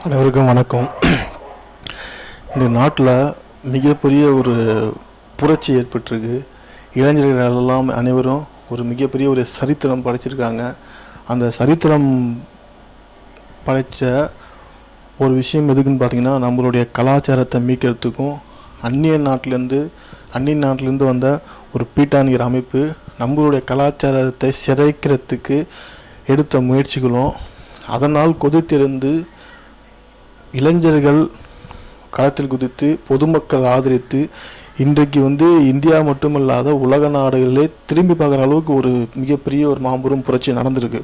அனைவருக்கும் வணக்கம். இந்த நாட்டில் மிகப்பெரிய ஒரு புரட்சி ஏற்பட்டிருக்கு. இளைஞர்கள் எல்லாம் அனைவரும் ஒரு மிகப்பெரிய ஒரு சரித்திரம் படைச்சிருக்காங்க. அந்த சரித்திரம் படைத்த ஒரு விஷயம் எதுக்குன்னு பார்த்தீங்கன்னா, நம்மளுடைய கலாச்சாரத்தை மீட்கிறதுக்கும் அந்நிய நாட்டிலேருந்து வந்த ஒரு பீட்டான்கிற அமைப்பு நம்மளுடைய கலாச்சாரத்தை சிதைக்கிறதுக்கு எடுத்த முயற்சிகளும், அதனால் கொதித்திருந்து இளைஞர்கள் களத்தில் குதித்து பொதுமக்கள் ஆதரித்து இன்றைக்கு இந்தியா மட்டுமல்லாத உலக நாடுகளிலே திரும்பி பார்க்குற அளவுக்கு ஒரு மிகப்பெரிய ஒரு மாபெரும் புரட்சி நடந்திருக்கு.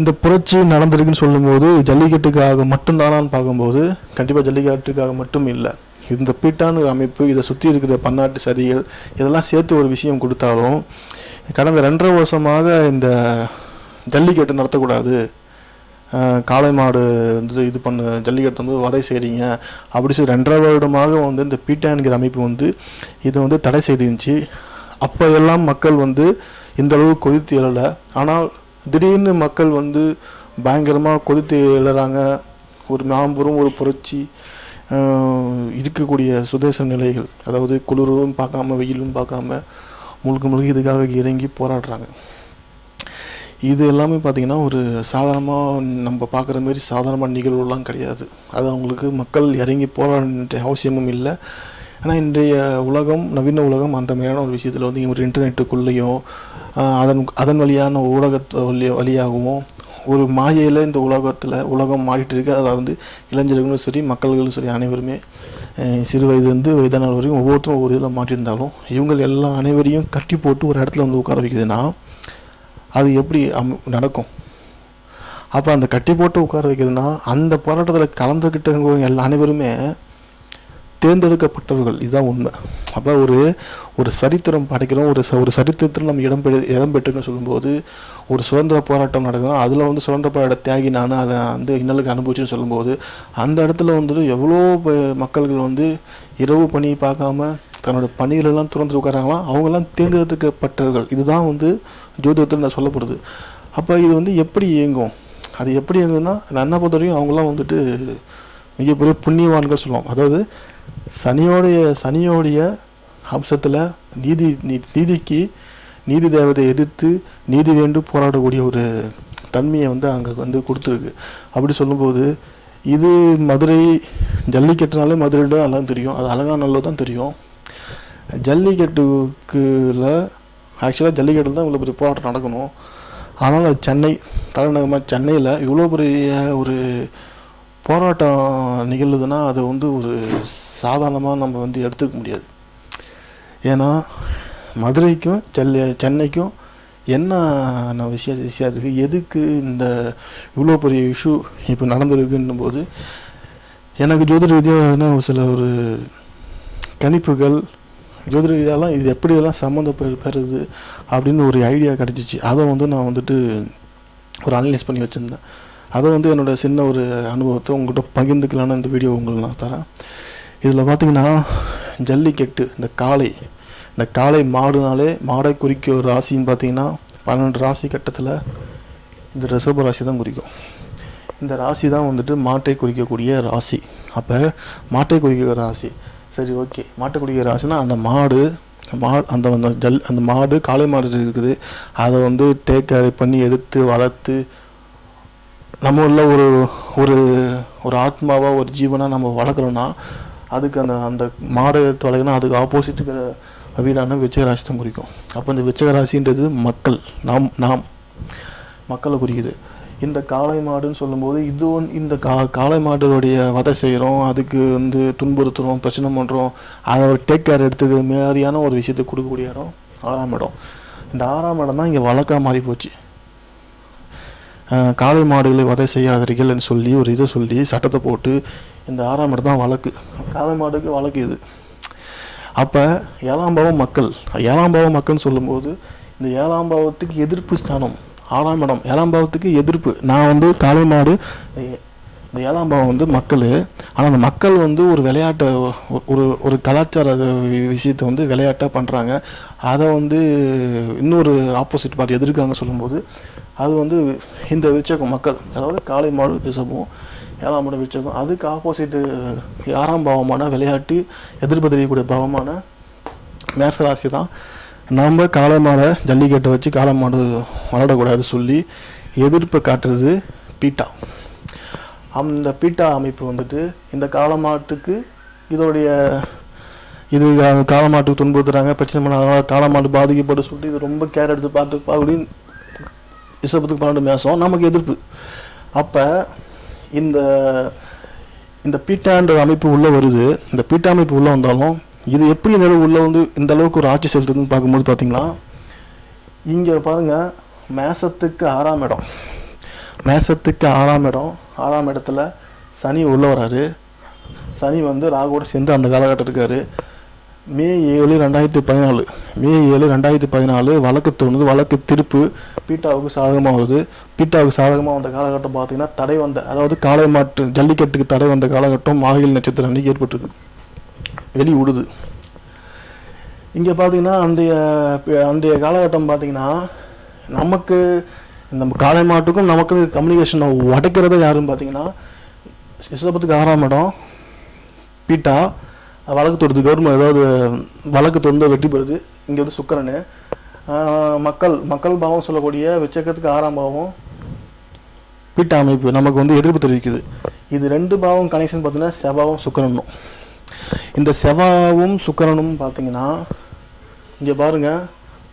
இந்த புரட்சி நடந்திருக்குன்னு சொல்லும்போது ஜல்லிக்கட்டுக்காக மட்டும்தானான்னு பார்க்கும்போது கண்டிப்பாக ஜல்லிக்கட்டுக்காக மட்டும் இல்லை. இந்த பீட்டான அமைப்பு, இதை சுற்றி இருக்கிற பன்னாட்டு சதிகள், இதெல்லாம் சேர்த்து ஒரு விஷயம் கொடுத்தாலும், கடந்த 2.5 வருஷமாக இந்த ஜல்லிக்கட்டு நடத்தக்கூடாது, காளை மாடு இது ஜல்லிக்கட்டு வதை செய்கிறீங்க அப்படி சொல்லி 2.5 வருடமாக இந்த பீட்டான்கிற அமைப்பு இதை தடை செய்திருந்துச்சு. அப்போ எல்லாம் மக்கள் இந்த அளவு கொதித்து எழலை. ஆனால் திடீர்னு மக்கள் பயங்கரமாக கொதித்து எழறாங்க. ஒரு மாபெரும் ஒரு புரட்சி, இருக்கக்கூடிய சுதேச நிலைகள், அதாவது குளிரும் பார்க்காம வெயிலும் பார்க்காம முழுக்க இதுக்காக இறங்கி போராடுறாங்க. இது எல்லாமே பார்த்திங்கன்னா ஒரு சாதாரணமாக நம்ம பார்க்குற மாரி சாதாரணமான நிகழ்வுலாம் கிடையாது. அது அவங்களுக்கு மக்கள் இறங்கி போராட அவசியமும் இல்லை. ஆனால் இன்றைய உலகம், நவீன உலகம் அந்த மாதிரியான ஒரு விஷயத்தில் ஒரு இன்டர்நெட்டுக்குள்ளேயும் அதன் வழியான வழியாகவும் ஒரு மாயையில் இந்த உலகம் மாறிட்டு இருக்குது. அதில் இளைஞர்களும் சரி, மக்கள்களும் சரி, அனைவருமே சிறு வயதுலேருந்து வயதான வரைக்கும் ஒவ்வொருத்தரும் ஒவ்வொரு இதில் மாட்டியிருந்தாலும் இவங்க எல்லா அனைவரையும் கட்டி போட்டு ஒரு இடத்துல உட்கார வைக்குதுன்னா அது எப்படி நடக்கும்? அப்போ அந்த கட்டி போட்டு உட்கார வைக்கிறதுனா அந்த போராட்டத்தில் கலந்துக்கிட்டவங்க அனைவருமே தேர்ந்தெடுக்கப்பட்டவர்கள். இதுதான் உண்மை. அப்போ ஒரு சரித்திரம் படைக்கிறோம். ஒரு சரித்திரத்தில் நம்ம இடம் பெற்றுன்னு சொல்லும்போது, ஒரு சுதந்திர போராட்டம் நடக்குதுன்னா அதில் சுதந்திர போராட்ட தியாகி நான் அதை இன்னலுக்கு அனுபவிச்சுன்னு சொல்லும்போது, அந்த இடத்துல எவ்வளோ மக்கள்கள் இரவு பணி பார்க்காம தன்னோட பணிகளெல்லாம் துறந்து உட்காராங்களாம். அவங்கெல்லாம் தேர்ந்தெடுக்கப்பட்டவர்கள். இதுதான் ஜோதிடத்தில் நான் சொல்லப்படுது. அப்போ இது எப்படி இயங்கும்? அது எப்படி இயங்குதுன்னா, நான் என்ன பொறுத்த வரைக்கும் அவங்களாம் மிகப்பெரிய புண்ணியவான்கள் சொல்லுவோம். அதாவது சனியோடைய அம்சத்தில் நீதிக்கு நீதி தேவதை எதிர்த்து நீதி வேண்டும் போராடக்கூடிய ஒரு தன்மையை அங்கே கொடுத்துருக்கு. அப்படி சொல்லும்போது இது மதுரை ஜல்லிக்கட்டுனாலே மதுரையில் எல்லாம் தெரியும், அது அலங்காநல்லூர் தான் தெரியும். ஜல்லிக்கட்டுக்குள்ள ஆக்சுவலாக ஜல்லிக்கட்டு தான் இவ்வளோ பெரிய போராட்டம் நடக்கணும். ஆனால் சென்னை தலைநகரமாக சென்னையில் இவ்வளோ பெரிய ஒரு போராட்டம் நிகழ்வுதுன்னா அது ஒரு சாதாரணமாக நம்ம எடுத்துக்க முடியாது. ஏன்னா மதுரைக்கும் சென்னைக்கும் என்ன விஷயம் இருக்குது, எதுக்கு இந்த இவ்வளோ பெரிய இஷ்யூ இப்போ நடந்திருக்குன்னும் போது எனக்கு ஜோதிட ரீதியாக சில ஒரு கணிப்புகள், ஜோதிட ரீதியாலாம் இது எப்படியெல்லாம் சம்மந்தப்படுறது அப்படின்னு ஒரு ஐடியா கிடச்சிச்சு. அதை நான் ஒரு அனலைஸ் பண்ணி வச்சுருந்தேன். அதை என்னோடய சின்ன ஒரு அனுபவத்தை உங்கள்கிட்ட பகிர்ந்துக்கலான்னு இந்த வீடியோ உங்களுக்கு நான் தரேன். இதில் பார்த்திங்கன்னா ஜல்லிக்கட்டு, இந்த காளை மாடை குறிக்க ஒரு ராசின்னு பார்த்திங்கன்னா 12 ராசி கட்டத்தில் இந்த ரிஷப ராசி தான் குறிக்கும். இந்த ராசி தான் மாட்டை குறிக்கக்கூடிய ராசி. அப்போ மாட்டை குறிக்கிற ராசி, சரி ஓகே, மாட்டை குறிக்கிற ராசினா அந்த மாடு காளை மாடு இருக்குது. அதை டேக் கேர் பண்ணி எடுத்து வளர்த்து நம்ம உள்ள ஒரு ஒரு ஆத்மாவாக ஒரு ஜீவனாக நம்ம வளர்க்குறோன்னா அதுக்கு அந்த மாடை எடுத்து வளர்க்கணும். அதுக்கு ஆப்போசிட்டுக்கிற வீடான விருச்சிக ராசி தான் குறிக்கும். அப்போ இந்த விருச்சிக ராசின்றது மக்கள், நாம் மக்களை குறிக்குது. இந்த காளை மாடுன்னு சொல்லும்போது இந்த காளை மாடுடைய வதை செய்கிறோம், அதுக்கு துன்புறுத்துகிறோம், பிரச்சனை பண்ணுறோம், அதை ஒரு டேக் கேர் எடுத்துக்கிற மாதிரியான ஒரு விஷயத்தை கொடுக்கக்கூடிய இடம் 6ஆம் இடம். இந்த 6ஆம் இடம் தான் இங்கே வழக்காக மாறி போச்சு. காளை மாடுகளை வதை செய்யாதீர்கள்னு சொல்லி ஒரு இதை சொல்லி சட்டத்தை போட்டு இந்த 6ஆம் இடம் தான் வழக்கு, காளை மாடுக்கு வழக்கு இது. அப்போ 7ஆம் பாவம் மக்கள்னு சொல்லும்போது இந்த 7ஆம் பாவத்துக்கு எதிர்ப்பு ஸ்தானம் 6ஆம் இடம். 7ஆம் பாவத்துக்கு எதிர்ப்பு. நான் காளை மாடு, இந்த 7ஆம் பாவம் மக்கள். ஆனால் அந்த மக்கள் ஒரு விளையாட்டை, ஒரு கலாச்சார விஷயத்தை விளையாட்டாக பண்ணுறாங்க. அதை இன்னொரு ஆப்போசிட் பார்ட்டி எதிர்க்காங்க சொல்லும்போது அது இந்த விருச்சகம் மக்கள், அதாவது காளை மாடு ரிஷபம், 7ஆம் இடம் விருச்சகம். அதுக்கு ஆப்போசிட்டு 6ஆம் பாவமான விளையாட்டு எதிர்ப்பு தெரியக்கூடிய பாவமான மேசராசி தான் நம்ம காளை மாடை ஜல்லிக்கட்டை வச்சு காளை மாடு விளையாடக்கூடாது சொல்லி எதிர்ப்பை காட்டுறது பீட்டா. அந்த பீட்டா அமைப்பு வந்துட்டு இந்த காளை மாட்டுக்கு இது காளை மாட்டுக்கு துன்புறுத்துறாங்க, பிரச்சனை பண்ண, அதனால் காளை மாட்டு பாதிக்கப்பட்டு சொல்லிட்டு இது ரொம்ப கேர் எடுத்து பார்த்து அப்படின்னு ரிஷபத்துக்கு 12 மேசம் நமக்கு எதிர்ப்பு. அப்போ இந்த பீட்டான்ற அமைப்பு உள்ளே வருது. இந்த பீட்டா அமைப்பு உள்ளே வந்தாலும் இது எப்படி உள்ளே வந்து இந்த அளவுக்கு ஒரு ஆட்சி செலுத்துதுன்னு பார்க்கும்போது பார்த்தீங்கன்னா, இங்கே பாருங்கள், மேசத்துக்கு 6ஆம் இடம், மேசத்துக்கு 6ஆம் இடம், 6ஆம் இடத்துல சனி உள்ளே வராரு. சனி வந்து ராகுவோடு சேர்ந்து அந்த காலகட்டம் இருக்கார். மே 7, 2014, மே 7, 2014 வழக்கு தோணுது, வழக்கு திருப்பு பீட்டாவுக்கு சாதகமாக வருது. பீட்டாவுக்கு சாதகமாக வந்த காலகட்டம் பார்த்தீங்கன்னா தடை வந்த, அதாவது காளை மாட்டு ஜல்லிக்கட்டுக்கு தடை வந்த காலகட்டம் ஆகில் நட்சத்திரம் அன்றைக்கி ஏற்பட்டிருக்கு, வெளி விடுது. இங்கே பார்த்தீங்கன்னா அன்றைய காலகட்டம் பார்த்தீங்கன்னா நமக்கு இந்த காளை மாட்டுக்கும் நமக்கு கம்யூனிகேஷனை உடைக்கிறத யாருன்னு பார்த்தீங்கன்னா ரிஷபத்துக்கு 6ஆம் இடம் பீட்டா வழக்கு தொடுது, கவர்மெண்ட் ஏதாவது வழக்கு தொடுந்து வெற்றி பெறுது. இங்கே வந்து சுக்கிரன் மக்கள் பாவம் சொல்லக்கூடிய விருச்சகத்துக்கு 6ஆம் பாவம் பீட்டா அமைப்பு நமக்கு வந்து எதிர்ப்பு தெரிவிக்குது. இது 2 பாவம் கனெக்ஷன் பார்த்தீங்கன்னா செவ்வாவும் சுக்கிரனும். இந்த செவ்வாவும் சுக்கிரனும் பார்த்தீங்கன்னா இங்கே பாருங்கள்,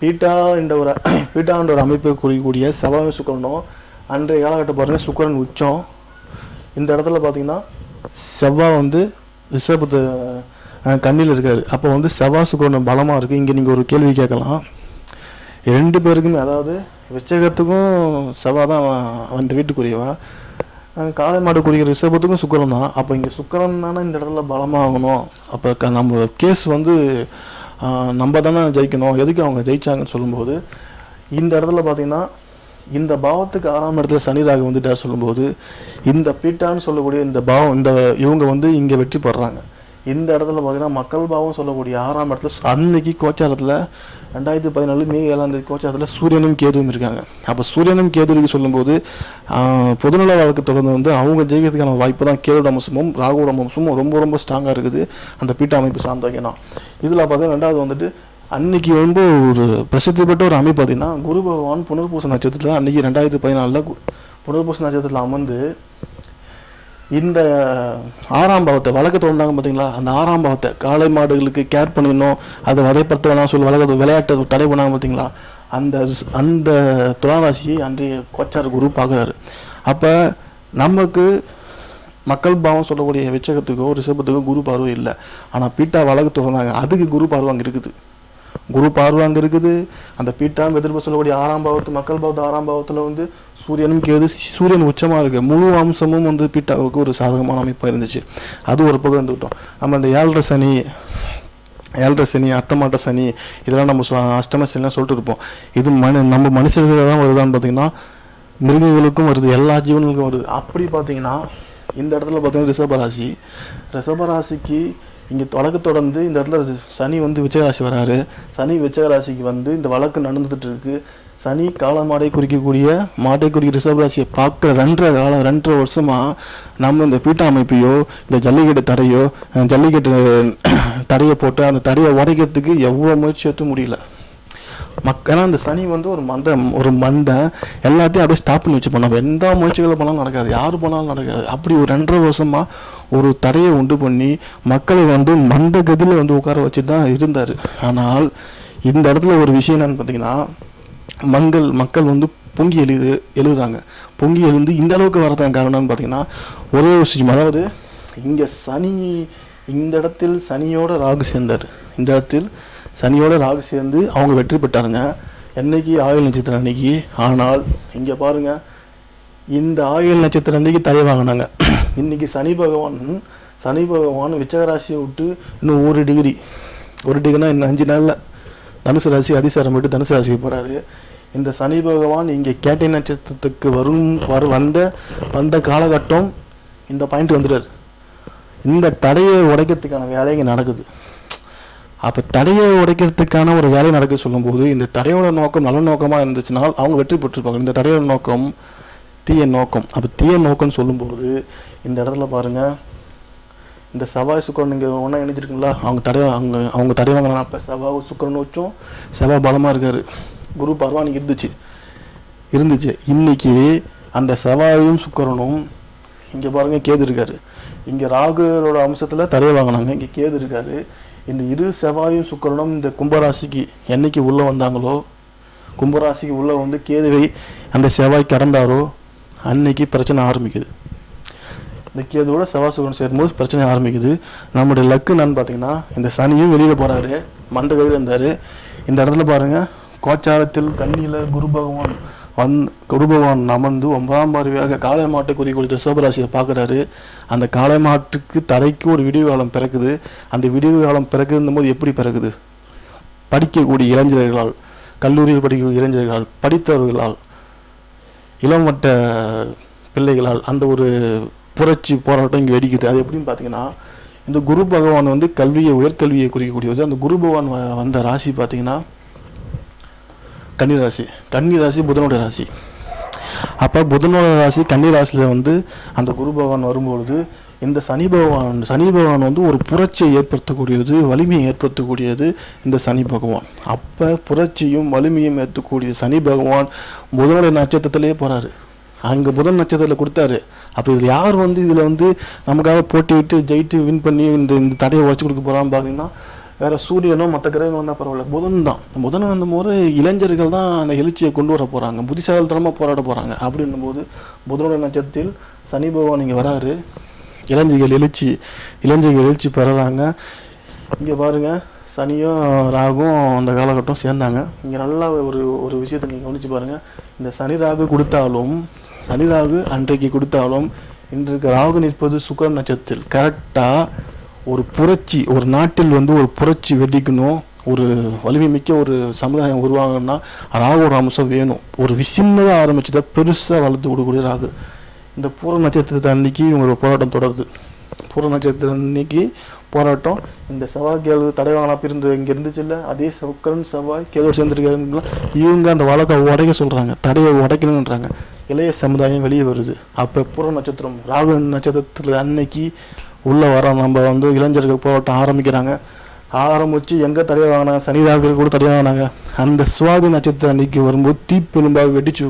பீட்டான்ற ஒரு அமைப்பை குறிக்கக்கூடிய செவ்வாவும் சுக்கிரனும் அன்றைய காலகட்டம் பாருங்கள், சுக்கிரன் உச்சம். இந்த இடத்துல பார்த்தீங்கன்னா செவ்வாய் வந்து ரிஷபத்து கண்ணில் இருக்கார். அப்போ வந்து செவ்வாய் சுக்கிரன் பலமாக இருக்குது. இங்கே நீங்கள் ஒரு கேள்வி கேட்கலாம், 2 பேருக்குமே, அதாவது விருச்சகத்துக்கும் செவ்வாய் தான் அந்த வீட்டுக்குரியவா, காளை மாடுக்குரிய ரிஷபத்துக்கும் சுக்கிரன் தான். அப்போ இங்கே சுக்கிரன் தானே இந்த இடத்துல பலமாகணும். அப்போ நம்ம கேஸ் வந்து நம்ம தானே ஜெயிக்கணும். எதுக்கு அவங்க ஜெயிச்சாங்கன்னு சொல்லும்போது இந்த இடத்துல பார்த்தீங்கன்னா இந்த பாவத்துக்கு 6ஆம் இடத்துல சனி ராகு வந்துட்டார் சொல்லும்போது இந்த பீட்டான்னு சொல்லக்கூடிய இந்த பாவம் இவங்க வந்து இங்கே வெற்றி பெறாங்க. இந்த இடத்துல பார்த்தீங்கன்னா மக்கள் பாவம் சொல்லக்கூடிய 6ஆம் இடத்துல அன்னைக்கு கோச்சாரத்தில் 2014 மே 7ஆம் தேதி கோச்சாரத்தில் சூரியனும் கேதுவும் இருக்காங்க. அப்போ சூரியனும் கேதுவுக்கு சொல்லும்போது பொதுநல வழக்கு தொடர்ந்து வந்து அவங்க ஜெயிக்கிறதுக்கான வாய்ப்பு தான் கேதுவோட அம்சமும் ராகுவோட அம்சமும் ரொம்ப ரொம்ப ஸ்ட்ராங்காக இருக்குது அந்த பீட்டா அமைப்பு சார்ந்தவங்கன்னா. இதில் பார்த்தீங்கன்னா 2வது வந்துட்டு அன்னைக்கு ரொம்ப ஒரு பிரசித்தி பெற்ற ஒரு அமைப்பு பார்த்தீங்கன்னா குரு பகவான் புனர்பூச நட்சத்திரத்தில் அன்னைக்கு 2014 புனர்பூச நட்சத்திரத்தில் அமர்ந்து இந்த 6ஆம் பாவத்தை வழக்கு தொடர்ந்தாங்க பார்த்தீங்களா. அந்த 6ஆம் பாவத்தை காளை மாடுகளுக்கு கேர் பண்ணிடணும், அதை வதைப்படுத்த வேணாம் சொல்லி விளையாட்டு தடை பண்ணாங்க பார்த்தீங்களா. அந்த துளாராசியை அன்றைய கோச்சார குரு பார்க்குறாரு. அப்போ நமக்கு மக்கள் பாவம் சொல்லக்கூடிய விருச்சகத்துக்கோ ரிஷபத்துக்கோ குரு பார்வை இல்லை. ஆனால் பீட்டா வழக்கு தொடர்ந்தாங்க, அதுக்கு குரு பார்வை அங்கே இருக்குது. குரு பார்வை அங்கே இருக்குது. அந்த பீட்டா எதிர்ப்பு சொல்லக்கூடிய 6ஆம் பாவத்து மக்கள் பாவத்து 6ஆம் பாவத்தில் வந்து சூரியனும் கேது, சூரியன் உச்சமாக இருக்குது. முழு அம்சமும் வந்து பீட்டாவுக்கு ஒரு சாதகமான அமைப்பாக இருந்துச்சு. அது ஒரு பக்கம் இருந்துக்கிட்டோம். நம்ம இந்த 7 சனி அர்த்தமாட்ட சனி இதெல்லாம் நம்ம அஷ்டம சனிலாம் சொல்லிட்டு இருப்போம். இது நம்ம மனுஷர்களை தான் வருதான்னு பார்த்தீங்கன்னா மிருகங்களுக்கும் வருது, எல்லா ஜீவன்களுக்கும் வருது. அப்படி பார்த்தீங்கன்னா இந்த இடத்துல பார்த்தீங்கன்னா ரிஷபராசிக்கு இங்கே வழக்கு தொடர்ந்து இந்த இடத்துல சனி வந்து விருச்சிகராசி வராரு. சனி விருச்சிகராசிக்கு வந்து இந்த வழக்கு நடந்துகிட்டு இருக்கு. சனி காளை மாடை குறிக்கக்கூடிய மாட்டை குறிக்கிற ரிஷபராசியை பார்க்குற 2.5 வருஷமாக நம்ம இந்த பீட்டா அமைப்பையோ இந்த ஜல்லிக்கட்டு தடையை போட்டு அந்த தடையை உடைக்கிறதுக்கு எவ்வளோ முயற்சி எடுத்து முடியல. ஏன்னா அந்த சனி வந்து ஒரு மந்தை எல்லாத்தையும் அப்படியே ஸ்டாப் பண்ணி வச்சு பண்ணோம். எந்த முயற்சிகளை பண்ணாலும் நடக்காது, யார் போனாலும் நடக்காது. அப்படி ஒரு 2.5 வருஷமாக ஒரு தடையை உண்டு பண்ணி மக்களை வந்து மந்த கதியில் வந்து உட்கார வச்சுட்டு தான் இருந்தார். ஆனால் இந்த இடத்துல ஒரு விஷயம் என்னன்னு பார்த்தீங்கன்னா மக்கள் வந்து பொங்கி எழுதுறாங்க. பொங்கி எழுந்து இந்த அளவுக்கு வரதான் காரணம்னு பார்த்தீங்கன்னா ஒரே ஒரு விஷயம், அதாவது இங்கே இந்த இடத்தில் சனியோட ராகு சேர்ந்தார். இந்த இடத்தில் சனியோட ராகு சேர்ந்து அவங்க வெற்றி பெற்றாருங்க. என்னைக்கு ஆயுள் நட்சத்திரம் அன்னைக்கு. ஆனால் இங்கே பாருங்கள், இந்த ஆயுள் நட்சத்திரம் அன்னைக்கு தடை வாங்கினாங்க. இன்றைக்கி சனி பகவான் விருச்சிகராசியை விட்டு இன்னும் 1 டிகிரினா இன்னும் 5 நாளில் தனுசு ராசி அதிசாரம் விட்டு தனுசு ராசிக்கு போகிறாரு. இந்த சனி பகவான் இங்கே கேட்டை நட்சத்திரத்துக்கு வந்த காலகட்டம் இந்த பாயிண்ட் வந்துடுறார். இந்த தடையை உடைக்கிறதுக்கான வேலை இங்கே நடக்குது. அப்போ தடையை உடைக்கிறதுக்கான ஒரு வேலை நடக்க சொல்லும்போது இந்த தடையோட நோக்கம் நல்ல நோக்கமாக இருந்துச்சுனால் அவங்க வெற்றி பெற்றிருப்பாங்க. இந்த தடையோட நோக்கம் தீய நோக்கம். அப்போ தீய நோக்கம்னு சொல்லும்போது இந்த இடத்துல பாருங்கள், இந்த செவ்வாய் சுக்கரன் நீங்கள் ஒன்றா இணைஞ்சிருக்குங்களா, அவங்க தடை வாங்கினா. அப்போ செவ்வாய் சுக்கரன் வச்சும் செவ்வாய் பலமாக இருக்கார். குரு பரவானிக்கு இருந்துச்சு. இன்றைக்கி அந்த செவ்வாயும் சுக்கரனும் இங்கே பாருங்கள் கேது இருக்கார். இங்கே ராகுவோட அம்சத்தில் தடை வாங்கினாங்க, இங்கே கேது இருக்கார். இந்த இரு செவ்வாயும் சுக்கரனும் இந்த கும்பராசிக்கு என்னைக்கு உள்ளே வந்தாங்களோ, கும்பராசிக்கு உள்ளே வந்து கேதுவை அந்த செவ்வாய் கடந்தாரோ அன்னைக்கு பிரச்சனை ஆரம்பிக்குது. இந்த கேதுவோட செவ்வாய் சுக்கரன் சேரும்போது பிரச்சனை ஆரம்பிக்குது. நம்முடைய லக்கு என்னன்னு பார்த்தீங்கன்னா, இந்த சனியும் வெளியில் போகிறாரு, மந்த கையில் இருந்தார். இந்த இடத்துல பாருங்கள், கோச்சாரத்தில் கண்ணியில் குரு பகவான் அமர்ந்து 9ஆம் பார்வையாக காளை மாட்டை குறிக்கொடுத்த ரிஷபராசியை பார்க்குறாரு. அந்த காளை மாட்டுக்கு தடைக்கு ஒரு விடிவு காலம் பிறக்குது. அந்த விடிவு காலம் பிறக்குதுன்னும் போது எப்படி பிறகுது? படிக்கக்கூடிய இளைஞர்களால், கல்லூரியில் படிக்கக்கூடிய இளைஞர்களால், படித்தவர்களால், இளமட்ட பிள்ளைகளால் அந்த ஒரு புரட்சி போராட்டம் இங்கே வெடிக்குது. அது எப்படின்னு பார்த்தீங்கன்னா, இந்த குரு பகவான் வந்து உயர்கல்வியை குறிக்கக்கூடியது. அந்த குரு பகவான் வந்த ராசி பார்த்தீங்கன்னா கன்னிராசி. கன்னிராசி புதனோட ராசி. அப்போ புதனோட ராசி கன்னிராசியில் வந்து அந்த குரு பகவான் வரும்பொழுது இந்த சனி பகவான் வந்து ஒரு புரட்சியை ஏற்படுத்தக்கூடியது, வலிமையை ஏற்படுத்தக்கூடியது இந்த சனி பகவான். அப்போ புரட்சியும் வலிமையும் ஏற்றக்கூடிய சனி பகவான் புதனோட நட்சத்திரத்திலே போகிறாரு. அங்கே புதன் நட்சத்திரத்தில் கொடுத்தாரு. அப்போ இதில் யார் வந்து இதில் வந்து நமக்காக போட்டிவிட்டு ஜெயிட்டு வின் பண்ணி இந்த தடையை உடச்சி கொடுக்க போகிறான்னு பார்த்தீங்கன்னா, வேறு சூரியனோ மற்ற கிரகங்கள் வந்தால் பரவாயில்ல, புதன் தான். புதன் வந்த போது இளைஞர்கள் தான் அந்த எழுச்சியை கொண்டு வர போகிறாங்க, புத்திசாலித்தனமாக போராட போகிறாங்க. அப்படின்னும் போது புதனோட நட்சத்திரத்தில் சனி பகவான் இங்கே வராரு. இளைஞர்கள் எழுச்சி பெறாங்க. இங்கே பாருங்கள், சனியும் ராகும் அந்த காலகட்டம் சேர்ந்தாங்க. இங்கே நல்லா ஒரு விஷயத்தை நீங்கள் கவனித்து பாருங்கள். இந்த சனி ராகு அன்றைக்கு கொடுத்தாலும் இன்றைக்கு ராகு நிற்பது சுக்கிரன் நட்சத்திரத்தில். கரெக்டாக ஒரு புரட்சி, ஒரு நாட்டில் வந்து ஒரு புரட்சி வெடிக்கணும், ஒரு வலிமை மிக்க ஒரு சமுதாயம் உருவாகணும்னா ராகுவோட அம்சம் வேணும். ஒரு சின்னதாக ஆரம்பிச்சுட்டா பெருசாக வளர்த்து கொடுக்கக்கூடிய ராகு. இந்த பூர நட்சத்திரத்தை அன்னைக்கு இவங்க போராட்டம் தொடருது. பூர நட்சத்திரம் அன்னைக்கு போராட்டம். இந்த செவ்வாய் கேது தடை வாங்கலாம் பிரிந்து இங்கே இருந்துச்சு இல்லை, அதே சுக்கிரன் செவ்வாய் கேதோடு சேர்ந்துருக்காங்க. இவங்க அந்த வழக்கை உடைக்க சொல்கிறாங்க, தடையை உடைக்கணுன்றாங்க. இளைய சமுதாயம் வெளியே வருது. அப்போ பூர நட்சத்திரம் ராகு நட்சத்திரத்தில் அன்னைக்கு உள்ளே வர நம்ம வந்து இளைஞர்கள் போராட்டம் ஆரம்பித்து எங்கே தடையை வாங்கினாங்க, சனி ராகு கூட தடையை வாங்கினாங்க. அந்த சுவாதி நட்சத்திரம் அன்னைக்கு வரும்போது தீப்பெரும்பாக வெடிச்சு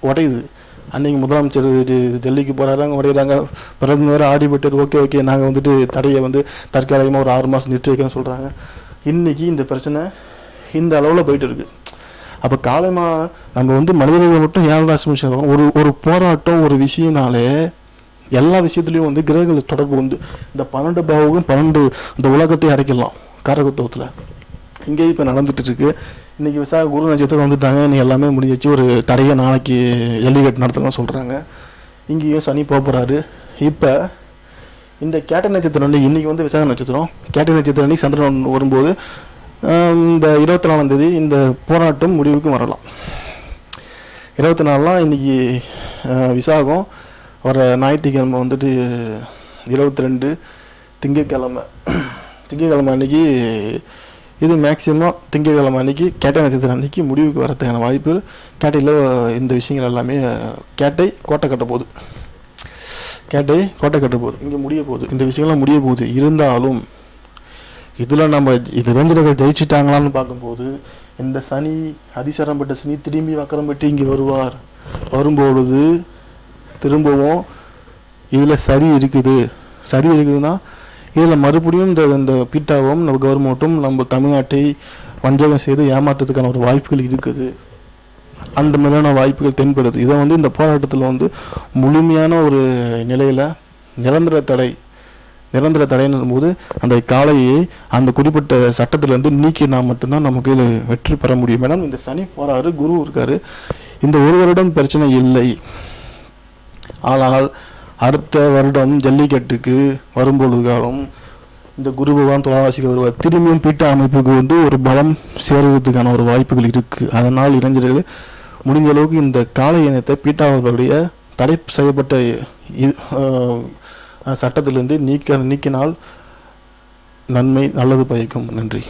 உடையுது. அன்றைக்கி முதலமைச்சர் டெல்லிக்கு போகிறாங்க, உடையிறாங்க. பிரதமர் ஆடிப்பட்டு ஓகே நாங்கள் வந்துட்டு தடையை வந்து தற்காலிகமாக ஒரு 6 மாதம் நிறுத்தி வைக்கணும்னு சொல்கிறாங்க. இன்றைக்கி இந்த பிரச்சனை இந்த அளவில் போயிட்டு இருக்குது. அப்போ காலமாக நம்ம வந்து மனிதர்கள் மட்டும் 7 ராசி மனுஷன் ஒரு போராட்டம் ஒரு விஷயம்னாலே எல்லா விஷயத்துலையும் வந்து கிரகங்கள் தொடர்பு வந்து இந்த 12 பாவகம் 12 இந்த உலகத்தை அடைக்கலாம் காரகத்துவத்தில். இங்கேயும் இப்போ நடந்துட்டு இருக்கு. இன்றைக்கி விசாக குரு நட்சத்திரம் வந்துட்டாங்க, இன்னைக்கு எல்லாமே முடிஞ்சிச்சு. ஒரு தடையை நாளைக்கு ஜல்லிக்கட்டு நடத்தலாம் சொல்கிறாங்க. இங்கேயும் சனி போகிறாரு. இப்போ இந்த கேட்டை நட்சத்திரம் இன்றைக்கி வந்து விசாக நட்சத்திரம், கேட்டை நட்சத்திரம் அன்றைக்கி சந்திரன் வரும்போது இந்த 24ஆம் தேதி இந்த போராட்டம் முடிவுக்கு வரலாம். 24 இன்றைக்கி விசாகம், வர ஞாயிற்றுக்கிழமை வந்துட்டு 22 திங்கக்கிழமை அன்றைக்கி இது மேக்சிமம் திங்கக்கிழமை அன்றைக்கி கேட்டை நட்சத்திரம் அன்றைக்கி முடிவுக்கு வரதுக்கான வாய்ப்பு. கேட்டையில் இந்த விஷயங்கள் எல்லாமே கோட்டை கட்ட போகுது. இங்கே முடிய போகுது, இந்த விஷயங்கள்லாம் முடிய போகுது. இருந்தாலும் இதில் நம்ம இளைஞர்கள் ஜெயிச்சிட்டாங்களான்னு பார்க்கும்போது இந்த சனி அதிசரம்பட்ட சனி திரும்பி வக்கரம்பட்டு இங்கே வரும்பொழுது திரும்பவும் இதில் சரி இருக்குதுன்னா இதில் மறுபடியும் இந்த பீட்டாவும் நம்ம கவர்மெண்ட்டும் நம்ம தமிழ்நாட்டை வஞ்சகம் செய்து ஏமாற்றத்துக்கான ஒரு வாய்ப்புகள் இருக்குது. அந்த மாதிரியான வாய்ப்புகள் தென்படுது. இதை வந்து இந்த போராட்டத்தில் வந்து முழுமையான ஒரு நிலையில் நிரந்தர தடைன்னும் போது அந்த காளையை அந்த குறிப்பிட்ட சட்டத்திலேருந்து நீக்கினா மட்டும்தான் நமக்கு இதில் வெற்றி பெற முடியும். மேடம் இந்த சனி போகிறாரு, குரு இருக்காரு, இந்த ஒரு வருடம் பிரச்சனை இல்லை. ஆனால் அடுத்த வருடம் ஜல்லிக்கட்டுக்கு வரும்பொழுது காலம் இந்த குரு பகவான் துளாராசிக்கு வருவார். திரும்பியும் பீட்டா அமைப்புக்கு வந்து ஒரு பலம் சேருவதற்கான ஒரு வாய்ப்புகள் இருக்குது. அதனால் இளைஞர்கள் முடிஞ்ச அளவுக்கு இந்த காளை இனத்தை பீட்டாவர்களுடைய தடை செய்யப்பட்ட சட்டத்திலிருந்து நீக்கினால் நல்லது பயக்கும். நன்றி.